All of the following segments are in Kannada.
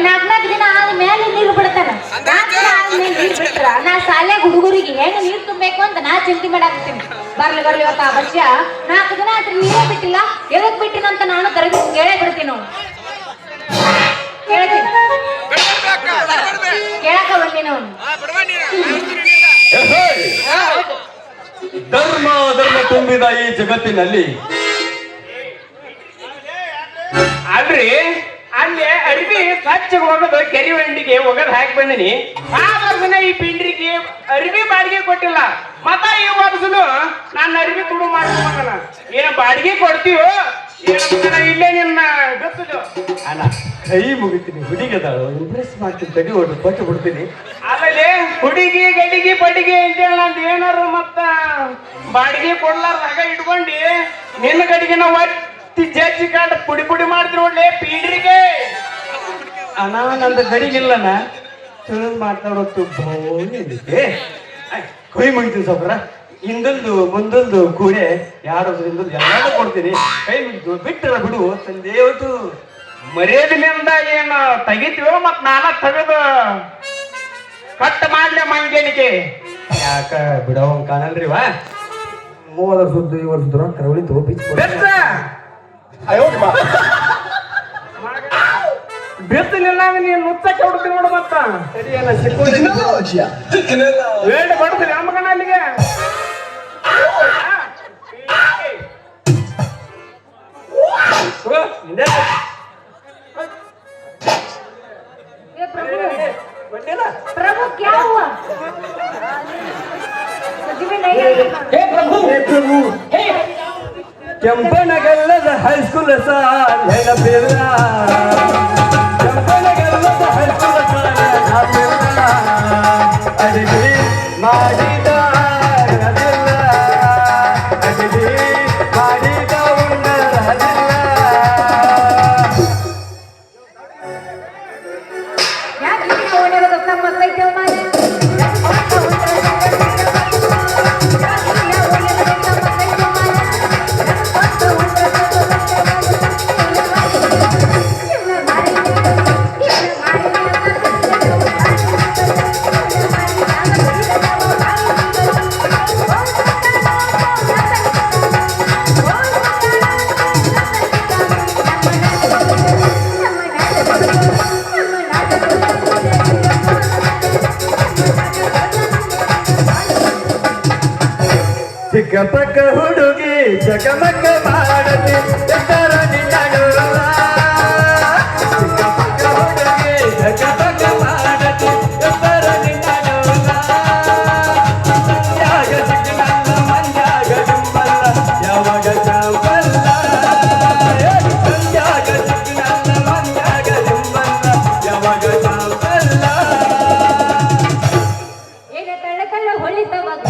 ನಾಲ್ಕು ದಿನ ಆದ್ಮೇಲೆ ನೀರು ಬಿಡ್ತಾನ. 4 ದಿನ ಆದ್ಮೇಲೆ ನೀರು ಬಿಟ್ರ ನಾ ಶಾಲೆಗೆ ಹುಡುಗರಿಗೆ ಹೆಂಗ್ ನೀರು ತುಂಬಬೇಕು ಅಂತ ನಾ ಚಿಂತೆ ಮಾಡಾಕ್ತೀನಿ. ಬರ್ಲಿ ಇವತ್ತ ಆ ವರ್ಷ 4 ದಿನ ಆದ್ರೆ ನೀರೇ ಬಿಟ್ಟಿಲ್ಲ. ಎದಕ್ ಬಿಟ್ಟಿನಂತ ನಾನು ತರಗಿ ಕೇಳೇ ಬಿಡ್ತೀನಿ. ಅವ್ನು ಕೇಳ್ತೀನಿ ಕೇಳಕ ಬಂದಿನ ಅವನು. ಧರ್ಮ ತುಂಬಿದ ಈ ಜಗತ್ತಿನಲ್ಲಿ ಅಲ್ರಿ ಅಲ್ಲಿ ಅರಿವಿ ಸ್ವಚ್ಛ ಹೋಗೋದು ಕೆರಿ ವಂಡಿಗೆ ಒಗದ್ ಹಾಕಿ ಬಂದಿನಿ. ಆ ವರ್ಷನ ಈ ಪಿಂಡ್ರಿಗೆ ಅರಿವಿ ಬಾಡಿಗೆ ಕೊಟ್ಟಿಲ್ಲ. ಮತ್ತ ಈ ವರ್ಷನು ನಾನು ಅರಿವಿ ತುಡು ಮಾಡ್ಕೊಂಡ ಏನ ಬಾಡಿಗೆ ಕೊಡ್ತೀವೋ ಇಲ್ಲೇ ನಿನ್ನ ಗೊತ್ತದು ಅಲ್ಲ ಕೈ ಮುಗಿತೀನಿ. ಹುಡುಗದಾಳು ಇಂಪ್ರೆಸ್ ಮಾಡ್ತೀನಿ. ತಡಿ ಹೊಟ್ಟು ಕೊಟ್ಟು ಬಿಡ್ತೀನಿ. ಆಮೇಲೆ ಹುಡುಗಿ ಗಡಿಗೆ ಬಡಿಗೆ ಅಂತೇಳಿ ನಂದು ಏನಾರು ಮತ್ತ ಬಾಡಿಗೆ ಕೊಡ್ಲಾರ್ದಾಗ ಇಟ್ಕೊಂಡಿ ನಿನ್ನ ಗಡಿಗೆ ನಾವು ಜಜ್ಜಿ ಕಾಂಡ ಪುಡಿ ಮಾಡ್ತೀವಿ ನೋಡ್ಲಿ ಪೀಡ್ರಿಗೆ. ಅಣ್ಣ ನಂದು ಗಡಿಗಿಲ್ಲನ ತಿಳಿದು ಮಾತಾಡೋದು ಬೋನಿದೆ. ಕೈ ಮುಗಿತೀನಿ ಸೊಬ್ರ. ಹಿಂದೊಂದು ಮುಂದೊಂದು ಕೂಡೆ ಯಾರು ಎಲ್ಲಾರು ಕೊಡ್ತೀನಿ. ಕೈ ಮುಗಿದು ಬಿಟ್ಟರ ಬಿಡು ತಂದೇವತ್ತು ಮರ್ಯಾದಿನಿಂದ ಏನು ತೆಗಿತೀವೋ ಮತ್ ನಾನ ತೆಗೆದು ಕಟ್ ಮಾಡ್ಲೆ ಮಂಗೇನಿಕೆ. ಯಾಕ ಬಿಡೋಂಗ್ ಕಾಣಲ್ರಿವಾ? 3 ವರ್ಷದ್ದು ಈ ವರ್ಷದ ಕರವಳಿ ತಗೋಪಿಸ್ ಬಿತ್ತಲಿಲ್ಲ ನೀನು ನುಚ್ಚಕ್ಕೆ ಹೊಡ್ತೀನಿ ನೋಡು. ಮತ್ತ ಸರಿಯಲ್ಲ ಸಿಕ್ಕೋದು ವೇಡ ಬಡ್ತೀನಿ ಅಮ್ಮಗನ ಅಲ್ಲಿಗೆ. प्रभु क्या हुआ? मुझे नहीं हे प्रभु ಕೆಂಪನಗಲ್ಲದ ಹೈಸ್ಕೂಲ್ ನೆನಪಿಲ್ಲ. ಕೆಂಪನಗಲ್ಲದ ಹೈಸ್ಕೂಲ್ ನೆನಪಿಲ್ಲ. ಅಡಿಗೆ ಮಾಡಿದ ರದಿಲ್ಲ. ಅಡಿಗೆ ಮಾಡಿದ ಉಣ್ಣರದಿಲ್ಲ. ಯಾಕೆ ಓಡೋದು ನಮ್ಮ ಕೈತೆ ಮಾಯ? ಚಿಕ್ಕ ಪಕ್ಕ ಹುಡುಗಿ ಜಗಮಗ ಮಾಡತಿ ಎತ್ತರ ನಿನ್ನಗಲ್ಲ. ಚಿಕ್ಕ ಪಕ್ಕ ಹುಡುಗಿ ಜಗಮಗ ಮಾಡತಿ ಎತ್ತರ ನಿನ್ನಗಲ್ಲ. ಸಂಜಾಗ ಸಿಗ್ನಲ್ಲ ಮಂಜಾಗ ಜುಂಬಲ್ಲ ಯಾವಾಗ ಚಾಂಬಲ್ಲ. ಸಂಜಾಗ ಸಿಗ್ನಲ್ಲ ಮಂಜಾಗ ಜುಂಬಲ್ಲ ಯಾವಾಗ ಚಾಂಬಲ್ಲ. ಈಗ ಕಳ್ಳ ಹೊಳಿತವಾಗ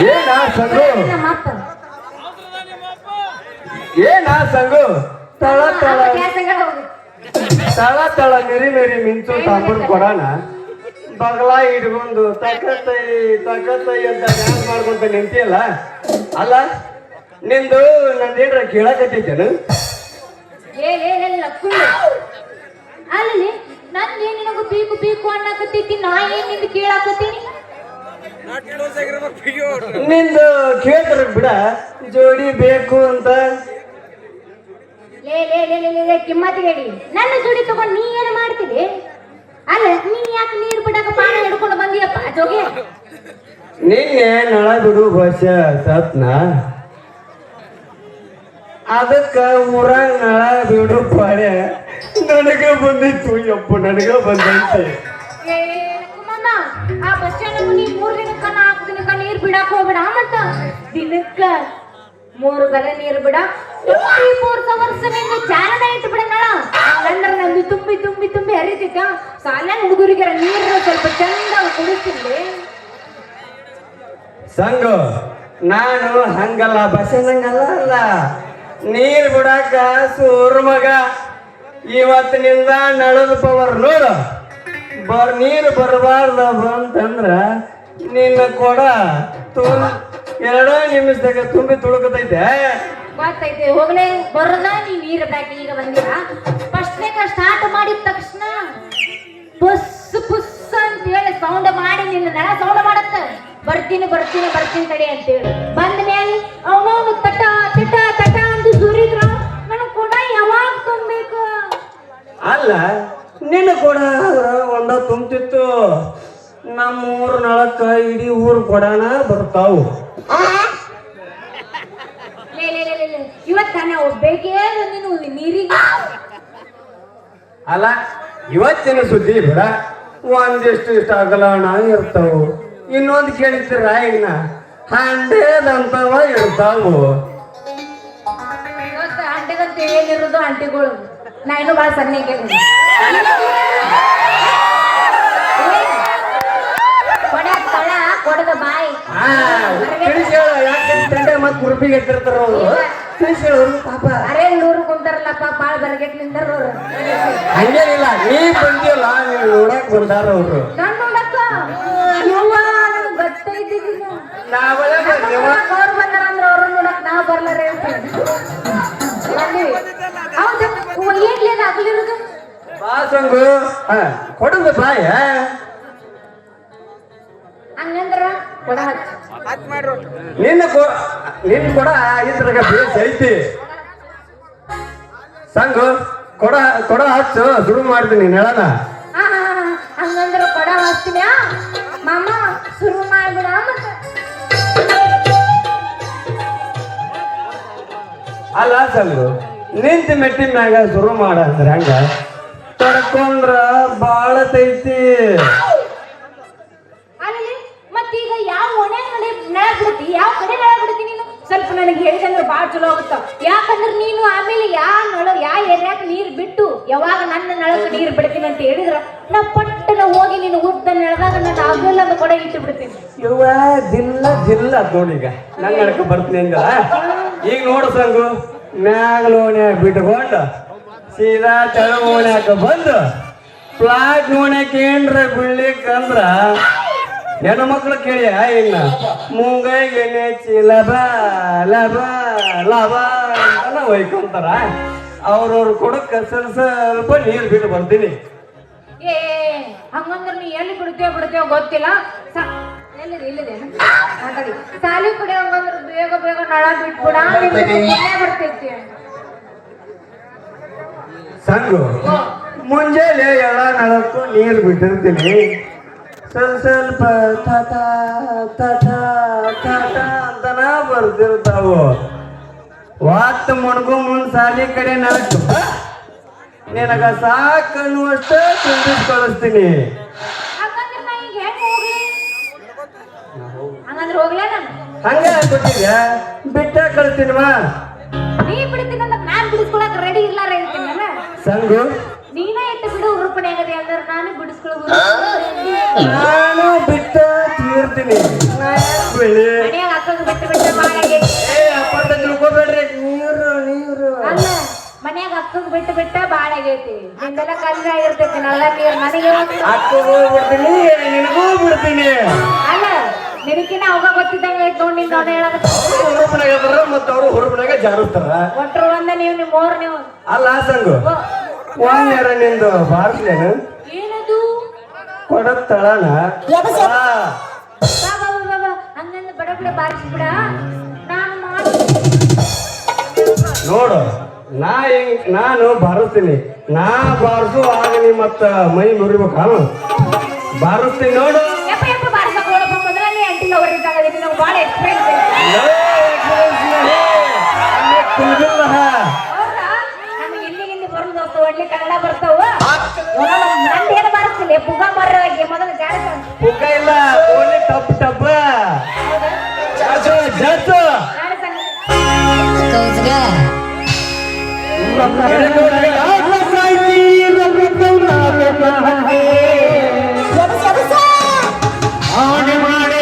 ಏನ ಸಂಗು ನಮ್ಮ ಅಪ್ಪ ಏನ ಸಂಗು ತಳ ತಳ ಗ್ಯಾಸಂಗ ಹೋಗಿ ತಳ ತಳ ಮಿರಿ ಮಿರಿ ಮಿಂಚು ತಾಂಬರ್ ಕೊಡೋಣ ಬಗಲ ಹಿಡ್ಕೊಂಡು ತಕತೈ ಅಂತ ಡ್ಯಾನ್ಸ್ ಮಾಡ್ಕೊಂತ ನಿಂತಿಯಲ್ಲ ಅಲ್ಲ ನಿಂದು ನಂದೇನ್ರ ಕೇಳಕತ್ತೈತೇನು ಕುಳ್ಳು ಅಲ್ಲಿ ನಂದೇ ನಿನಗೂ ಬೀಕು ಬೀಕು ಅನ್ನಕತ್ತೈತಿ ನಾ ಏನ್ ನಿಂದು ಕೇಳಾಕತ್ತೀನಿ ನಿಂದು ಕೇಳ್ತಾರ ಬಿಡ ಜೋಡಿ ಬೇಕು ಅಂತ ಲೇ ಕಿಮ್ಮತ್ತಿಗೇಡಿ ನನ್ನ ಜೋಡಿ ತಗೊಂಡ್ ನೀ ಏನು ಮಾಡ್ತೀವಿ ಅಲ್ಲ ನೀ ಯಾಕೆ ನೀರು ಬಿಡಾಕ ಪಾನ ಹಿಡ್ಕೊಂಡು ಬಂದಿಯಪ್ಪ ಜೋಗಿ ನಿನ್ನೆ ನಳ ಬಿಡು ಭಾಷ ಸತ್ನ ಅದಕ್ಕ ಊರಾಗ ನಳ ಬಿಡು ಪಾಳೆ ನನಗ ಬಂದಿತ್ತು ಯಪ್ಪ ನನಗ ಬಂದೈತೆ ಕುಮ್ಮಮ್ಮ ಆ ಬಸ್ ಸ್ಟ್ಯಾಂಡ್ ನೀ 3 ದಿನಕ್ಕ 4 ದಿನಕ್ಕ ನೀರ್ ಬಿಡಾಕ ಹೋಗ್ಬೇಡ ಮತ್ತ ದಿನಕ್ಕ 3 ಬಲೆ ನೀರು ಬಿಡ 24 ಅವರ್ಸ್ ನಿಂದು ಚಾರಣ ಇಟ್ಟು ಬಿಡ ನಳ ಹಂಗಂದ್ರ ನಂದು ತುಂಬಿ ತುಂಬಿ ತುಂಬಿ ಹರಿತಿತ್ತ ಸಾಲ ಹುಡುಗರಿಗೆ ನೀರು ಸ್ವಲ್ಪ ಚಂದ ಕುಡಿಸ್ತಿದ್ದೆ ಸಂಗು ನಾನು ಹಂಗಲ್ಲ ಬಸ್ಸಂಗಲ್ಲ ಅಲ್ಲ ನೀರ್ ಬಿಡಾಕ ಸೂರ್ ಮಗ ಇವತ್ತಿನಿಂದ ನಳದ ಪವರ್ ನೋಡು ನೀರು ಬರಬಾರ್ದ ಬಂತಂದ್ರ ನಿನ್ನ ಕೊಡ 2 ನಿಮಿಷದಾಗ ತುಂಬಿ ತುಳುಕತೈತೆ ಗೊತ್ತೈತೆ ಹೋಗ್ಲೇ ಬರೋದ ನೀ ನೀರು ಬಿಡಾಕ ಈಗ ಬಂದಿಲ್ಲ ಫಸ್ಟ್ನೇಕ ಸ್ಟಾರ್ಟ್ ಮಾಡಿದ ತಕ್ಷಣ ಪುಸ್ ಪುಸ್ ಅಂತ ಹೇಳಿ ಸೌಂಡ್ ಮಾಡಿ ನಿನ್ನ ನಳ ಸೌಂಡ್ ಮಾಡತ್ತ ಬರ್ತೀನಿ ತಡಿ ಅಂತೇಳಿ ಬಂದ ಮೇಲೆ ಅವನವನು ತಟ ತಟ ತಟ ಅಂತ ಸುರಿದ್ರ ನನಗೆ ಕೂಡ ಯಾವಾಗ ತುಂಬಬೇಕು ಅಲ್ಲ ನಿನ್ನ ಕೊಡ ಒಂದ ತುಂಬ್ತಿತ್ತು ನಮ್ಮೂರ್ ನಳಕ್ಕ ಇಡೀ ಊರ್ ಕೊಡನ ಬರ್ತಾವು ಇವತ್ತ ನಾವು ಬೇಕೇ ನೀನು ನೀರಿಗೆ ಅಲ್ಲ ಇವತ್ತಿನ ಸುದ್ದಿ ಬಿಡ ಒಂದಿಷ್ಟು ಇಷ್ಟ ಅಗಲಣ ಇರ್ತಾವು ಇನ್ನೊಂದು ಕೇಳಿರ್ತೀರ ಇನ್ನ ಹಂಡೇದಂತವ ಇರ್ತಾವು ಇವತ್ತು ಅಂಟಿಗಂತ ಏನಿರೋದು ಅಂಟಿಗಳು ನಾ ಇನ್ನೂ ಭಾಳ ಸಣ್ಣ ಕೊಡ ತಳ ಕೊಡದ ಬಾಯಿ ತಿಳಿಸಿ ಹೇಳ ಯಾಕೆ ಮತ್ತೆ ಕುರುಪಿಗೆ ಎತ್ತಿರ್ತಾರ ಅವರು ತಿಳಿಸಿ ಹೇಳೋರು ಪಾಪ ಅರೆ ನೂರು ಕುಂತಾರಲ್ಲಪ್ಪ ಬಾಳ ಬರಗೆಟ್ ನಿಂತಾರ ಹಂಗೇನಿಲ್ಲ ನೀ ಬಂದಿಲ್ಲ ನೀವು ನೋಡಕ್ ಬಂದಾರ ಅವರು ನಾನು ನೋಡಕ್ಕ ಯವ್ವ ನನಗೆ ಗೊತ್ತೈತಿ ನಾವೇ ಅವ್ರು ಬಂದಾರ ಅಂದ್ರೆ ಅವ್ರು ನೋಡಕ್ ನಾವು ಬರ್ಲಾರೆ ಹೌದು ಏನ್ಲೇನ ಆಗ್ಲಿರೋದು ಬಾ ಸಂಗು ಕೊಡದ ಬಾಯ ಹಂಗಂದ್ರ ಕೊಡ ಹಚ್ಚ ನಿನ್ನ ಕೊಡ ಇದ್ರಾಗ ಬೇಸ್ ಐತಿ ಸಂಗು ಕೊಡ ಹಚ್ಚು ಶುರು ಮಾಡ್ತೀನಿ ನೆಳನ ಹಂಗಂದ್ರ ಕೊಡ ಹಚ್ತೀನಿ ಮಾಮ ಶುರು ಮಾಡ್ಬಿಡ ಮತ್ತೆ ಅಲ್ಲ ಸಂಗು ನಿಂತ ಮೆಟ್ಟಿ ಮ್ಯಾಗ ಶುರು ಮಾಡ ಅಂದ್ರೆ ಹಂಗ ತಡ್ಕೊಂಡ್ರ ಬಾಳ ತೈತಿ ಅಲ್ಲಿ ಮತ್ತೀಗ ಯಾವ ಒಣೆ ನಳ ಬಿಡ್ತಿ ಯಾವ ಕಡೆ ನಳ ಬಿಡ್ತಿ ನೀನು ಸ್ವಲ್ಪ ನನಗೆ ಹೇಳಿದಂದ್ರೆ ಭಾಳ ಚಲೋ ಆಗುತ್ತ ಯಾಕಂದ್ರೆ ನೀನು ಆಮೇಲೆ ಯಾವ ಏರಿಯಾಕ ನೀರು ಬಿಟ್ಟು ಯಾವಾಗ ನನ್ನ ನಳಕ್ಕೆ ನೀರು ಬಿಡ್ತೀನಿ ಅಂತ ಹೇಳಿದ್ರ ನಾ ಪಟ್ಟನ ಹೋಗಿ ನೀನು ಉದ್ದ ನೆಳದಾಗ ನನ್ನ ಆಗಲ್ಲ ಕೊಡ ಇಟ್ಟು ಬಿಡ್ತೀನಿ ಇವ ಜಿಲ್ಲ ನೋಡೀಗ ನನ್ನ ನಡಕ ಬರ್ತೀನಿ ಅಂದ ಈಗ ನೋಡು ಸಂಗು ಮ್ಯಾಗಲೋನ್ಯಾಗ ಬಿಟ್ಕೊಂಡು ಸೀದಾ ತೆಳಗೋನ್ಯಾಕ ಬಂದು ಫ್ಲಾಟ್ ನೋಡ್ಯಾಕ ಏನ್ರ ಬಿಡ್ಲಿಕ್ಕಂದ್ರ ಹೆಣ್ಣು ಮಕ್ಳು ಕೇಳಿ ಇನ್ನ ಮುಂಗೈಗೆ ನೆಚ್ಚಿ ಲಬ ಅಂತ ಒಯ್ಕೊಂತಾರ ಅವ್ರವ್ರ ಕೊಡಕ್ಕ ಸ್ವಲ್ಪ ನೀರು ಬಿಟ್ಟು ಬರ್ತೀನಿ ಏ ಹಂಗಂದ್ರೆ ನೀ ಎಲ್ಲಿ ಬಿಡ್ತೇವ ಗೊತ್ತಿಲ್ಲ ಇಲ್ಲದೆ ಮಾತಾಡಿ ಸಾಲಿ ಕಡೆ ಹಂಗಂದ್ರೆ ಬೇಗ ನಳ ಬಿಟ್ಬಿಡ ಬರ್ತೈತಿ ಸಂಗು ಮುಂಜಾನೆ ಎಲ್ಲ ನಳಕ್ಕೂ ನೀರು ಬಿಟ್ಟಿರ್ತೀನಿ ಸ್ವಲ್ಪ ತಟ ಅಂತನ ಬರ್ತಿರ್ತಾವು ವಾತ್ ಮಣ್ಗು ಮುಂದ್ ಸಾಲಿ ಕಡೆ ನಳಕು ನಿನಗ ಸಾಕನ್ನುವಷ್ಟ ತುಂಬಿಸ್ ಕಳಿಸ್ತೀನಿ ಹಂಗಂದ್ರೆ ನಾ ಈಗ ಹೆಂಗ್ ಹೋಗ್ಲಿ ಹಂಗಂದ್ರೆ ಹೋಗ್ಲೇ ನಾನು ಹಂಗ ಗೊತ್ತಿದ್ಯಾ ಬಿಟ್ಟ ಕಳಿಸ್ತೀನಿವಾ ನೀ ಬಿಡ್ತೀನಿ ಅಂದ್ರೆ ನಾನ್ ಬಿಡಿಸ್ಕೊಳಕ್ ರೆಡಿ ಇರ್ಲಾರ ಇರ್ತೀನಿ ನಾನು ಸಂಗು ನೀನೇ ಇಟ್ಟು ಬಿಡು ರೂಪಣೆ ಆಗದೆ ಅಂದ್ರೆ ನಾನು ಬಿಡಿಸ್ಕೊಳ್ಳೋದು ನಾನು ಬಿಟ್ಟ ತೀರ್ತೀನಿ ನಾ ಯಾಕ್ ಬೆಳಿ ಮನ್ಯಾಗ ಅಕ್ಕಗ್ ಬಿಟ್ಟು ಬಿಟ್ಟ ಬಾಳ ಆಗೈತಿ. ಅಪ್ಪ ತಿಳ್ಕೊಬೇಡ್ರಿ. ನೀರು ನೀರು ಅಲ್ಲ ಮನ್ಯಾಗ ಅಕ್ಕಗ್ ಬಿಟ್ಟು ಬಿಟ್ಟ ಬಾಳ ಆಗೈತಿ. ನಿಂದೆಲ್ಲ ಕಲ್ರಿ ಆಗಿರ್ತೈತಿ ನಲ್ಲ ನೀರ್ ನನಗೆ ಅಕ್ಕಗೂ ಬಿಡ್ತೀನಿ ನಿನಗೂ ಬಿಡ್ತೀನಿ. ಅಲ್ಲ ನಿನಕಿನ ಅವಾಗ ಗೊತ್ತಿದ್ದಂಗ ಐತ್ ನೋಡ್ ನಿಂದ ಅವನ ಹೇಳಕ ಹುರುಪನಾಗ ಇದ್ರ ಮತ್ತ ಅವ್ರು ಹುರುಪನಾಗ ಜಾರುತ್ತಾರ. ಒಟ್ರು ಒಂದ ನೀವು ಮೂರ್ ನೀವು ಅಲ್ಲ ಸಂಗು ಒಂದೇರ ನಿಂದು ಬಾರ್ಸ್ಲೇನು ಏನದು ಕೊಡತ್ತಳನ ಹಂಗಂದ ಬಡ ಬಡ ಬಾರಿಸಿ ಬಿಡ ನಾನು ಮಾಡಿ ನೋಡು ನಾನು ಬಾರಿಸ್ತೀನಿ. ನಾ ಬಾರಿಸು ಆಗ ನೀ ಮತ್ತ ಮೈ ಮುರಿಬೇಕ ಬಾರಿಸ್ತೀನಿ ನೋಡು. ಯಪ್ಪ ಯಪ್ಪ ಬಾರಿಸಕ್ ಹೋಗಪ್ಪ ಮೊದಲನೇ ಅಂಟಿಲ್ಲ ಹೊರಟಾಗ ನಾವು ಭಾಳ ಎಕ್ಸ್ಪೀರಿಯನ್ಸ್ ಹೌದಾ ನಮಗೆ ಇಲ್ಲಿ ಬರೋದು ಒಳ್ಳೆ ಕನ್ನಡ ಬರ್ತಾವ. ನಂದು ಏನು ಬಾರಿಸ್ತಿಲ್ಲ ಪುಗ ಮರ್ರವಾಗಿ ಮೊದಲು ಜಾಡ ಪುಗ್ಗ ಇಲ್ಲ ಓನ್ಲಿ ಟಪ್ ಟಪ್ ಜಡ್ಸು ಆಣೆ ಮಾಡಿ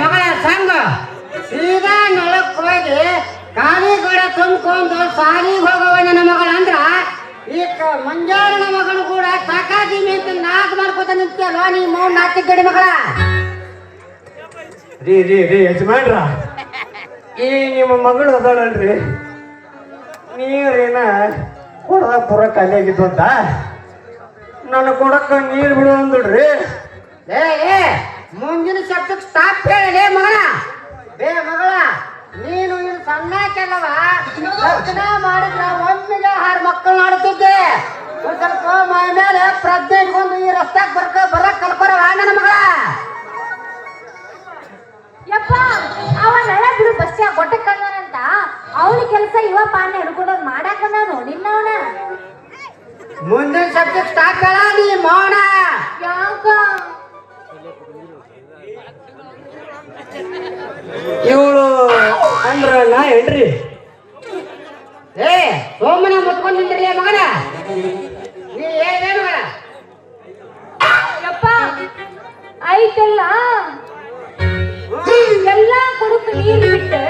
ಮಗಳ ಸಂಘ ಸೀದಾ ನೊಳಕ್ ಹೋಗಿ ಖಾಲಿ ಗೋಡ ತುಂಬ್ಕೊಂಡು ಸಾಲಿಗೆ ಹೋಗವ ನನ್ನ ಮಗಳ ಅಂದ್ರ ಈಗ ಮಂಜಾರನ ಮಗನು ಕೂಡ ಸಾಕಾದೀನಿ ಅಂತ ನಾಕ್ ಮಾಡ್ಕೊತ ನಿಂತಲ್ಲ ನೀ ಮೌನ್ ನಾಚಿಗಡಿ ಮಗಳ. ರೀ ಯಜಮಾನ್ರ ಈ ನಿಮ್ಮ ಮಗಳು ಅದಾಳಲ್ರಿ ನೀರೇನ ಕೊಡದ ಪುರ ಖಾಲಿ ಆಗಿದ್ದು ಅಂತ ನಾನು ಕೊಡಕ್ಕ ನೀರು ಬಿಡು ಅಂದ್ರಿ. ಏ ಮುಂದಿನ ಶಬ್ದಕ್ಕೆ ಸ್ಟಾಪ್ ಹೇಳಿ ಮಗಳ. ಮಗಳ ನೀನು ಇದು ಸಣ್ಣಕ್ಕೆಲ್ಲವ ಲಗ್ನ ಮಾಡಿದ್ರ ಒಮ್ಮೆಗೆ 6 ಮಕ್ಕಳು ಮಾಡುತ್ತಿದ್ದೆ. ಒಂದ್ ಸ್ವಲ್ಪ ಮೈ ಮೇಲೆ ಪ್ರಜ್ಞೆ ಇಟ್ಕೊಂಡು ಈ ರಸ್ತಾಕ್ ಬರಕ್ ಕಲ್ಕೊರವ ನನ್ನ ಮಗಳ. ಯಪ್ಪ ಅವ ನಳ ಬಿಡು ಬಸ್ಸ ಗೊಟ್ಟಕ್ ಕಂಡನಂತ ಅವನ ಕೆಲಸ ಇವ ಪಾನ ಹಿಡ್ಕೊಂಡೋದ್ ಮಾಡಾಕ ನಾನು ನಿನ್ನವನ. ಮುಂದಿನ ಸಬ್ಜೆಕ್ಟ್ ಸ್ಟಾರ್ಟ್ ಹೇಳ ನೀ ಮೌನ. ಯಾಕ ಇವಳು ಅಂದ್ರ ನಾ ಏನ್ರಿ ಸೋಮನ ಮುತ್ಕೊಂಡ್ ನಿಂದ್ರಿ ಮಗನ. ನೀ ಏನು ಮಗಳ ಯಪ್ಪ ಐತಲ್ಲ ಎಲ್ಲ ಕೊಡುಕ ನೀರು ಬಿಟ್ಟು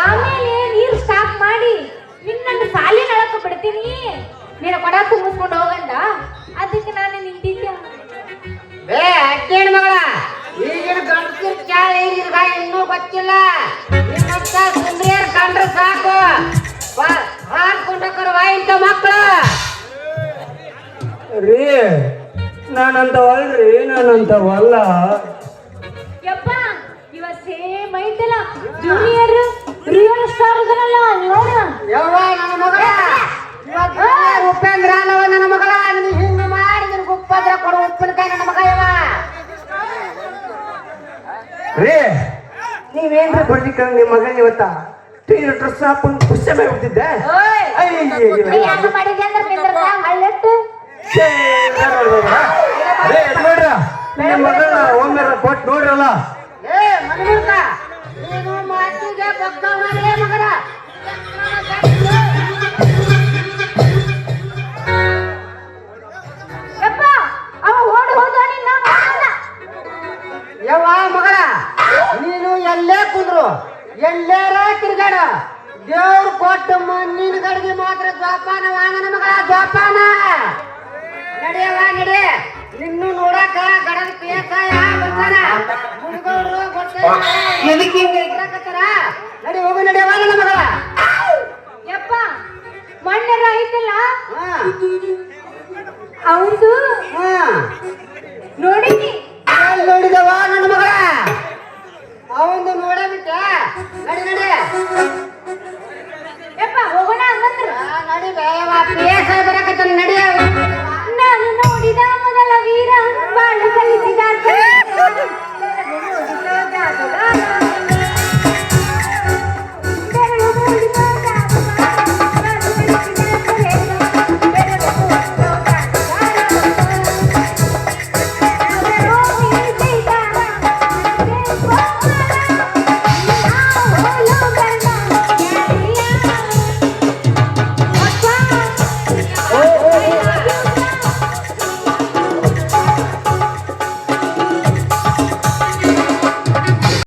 ಆಮೇಲೆ ನೀರು ಸ್ಟಾಪ್ ಮಾಡಿ ನಿನ್ನ ಸಾಲಿನ ಅಳಕ ಬಿಡ್ತೀನಿ. ನೀನು ಗೊತ್ತಿಲ್ಲ ನಿಮ್ಮಂತ ಸುಂದರಿಯರ್ ಕಂಡ್ರೆ ಸಾಕು ಹಾಡ್ಕೊಂಡಕ್ಕರ ಇಂಥ ಮಕ್ಕಳು ರೀ ನಾನಂತವಲ್ರಿ ನಾನಂತವಲ್ಲ. ಯಪ್ಪ ಇವ ಸೇಮ್ ಐತಲ್ಲ ಜೂನಿಯರ್ ರಿಯಲ್ ಸ್ಟಾರ್ ಅದನಲ್ಲ ನೋಡ. ಯವ್ವ ನನ್ನ ಮಗಳ ಇವತ್ತು ಉಪೇಂದ್ರ ಅಲ್ಲವ ನನ್ನ ಮಗಳ ನೀನು ಹಿಂಗೆ ಮಾಡಿ ನಿನಗೆ ಉಪದ್ರ ಕೊಡು ಉಪ್ಪಿನಕಾಯಿ ನನ್ನ ಮಗ ಯವ್ವ. ರೀ ನೀವೇನ್ರಿ ಬರ್ಲಿಕ್ಕ ನಿಮ್ಮ ಮಗನ ಇವತ್ತ ಡ್ರೆಸ್ ಹಾಕೊಂಡು ಖುಷಿ ಮಾಡ್ಬಿಟ್ಟಿದ್ದೆ. ಓಯ್ ನೀ ಹಂಗ ಮಾಡಿದ್ದೆ ಅಂದ್ರೆ ನಿಂದ್ರಲ್ಲ ಹಳ್ಳೆಟ್ಟು ನೋಡ್ರ ನಿಮ್ಮ ಮಗಳನ್ನ ಒಮ್ಮೆ ಕೊಟ್ಟು ನೋಡ್ರಲ್ಲ. ಏ ಮನಮುಳ್ಕ ನೀನು ಮಾತಿಗೆ ಬಗ್ಗವನಲ್ಲೇ ಮಗನ. ಯಪ್ಪ ಅವ ಓಡಿ ಹೋದ ನಿನ್ನ ಮಾಡಲ್ಲ. ಯವ್ವ ಮಗಳ ನೀನು ಎಲ್ಲೇ ಕುಂದ್ರು ಎಲ್ಲೇರ ತಿರ್ಗಾಡ ದೇವ್ರು ಕೊಟ್ಟ ಮಣ್ಣಿನ ಗಡಿಗೆ ಮಾತ್ರ ಜೋಪಾನ ನನ್ನ ಮಗಳ ಜೋಪಾನ. ನಡೆಯವ ನಡೆ ನಿನ್ನು ನೋಡಕ ಗಡದ ಪೇಸಾಯ ಬರ್ತಾನ ಮುಳುಗವ್ರು ನಡಿ ಹೋಗು ನಡೆಯವ ನನ್ನ ಮಗಳ. ಯಪ್ಪ ಮಣ್ಣರ ಐತಲ್ಲ ಹಾ ಅವಂದು ಹಾ ನೋಡಿನಿ. ಎಲ್ಲಿ ನೋಡಿದವ ನನ್ನ ಮಗಳ ಅವಂದು ನೋಡಬಿಟ್ಟೆ. ನಡಿ ನಡಿ ಯಪ್ಪ ಹೋಗೋಣ ಹಂಗಂದ್ರ. ನಡಿ ಬೇಯವ ಪೇಸಾಯ ಬರಕತ್ತ ನಡಿಯ. ನಾನು ನೋಡಿದ ಮೊದಲ ವೀರ ಬಾಳ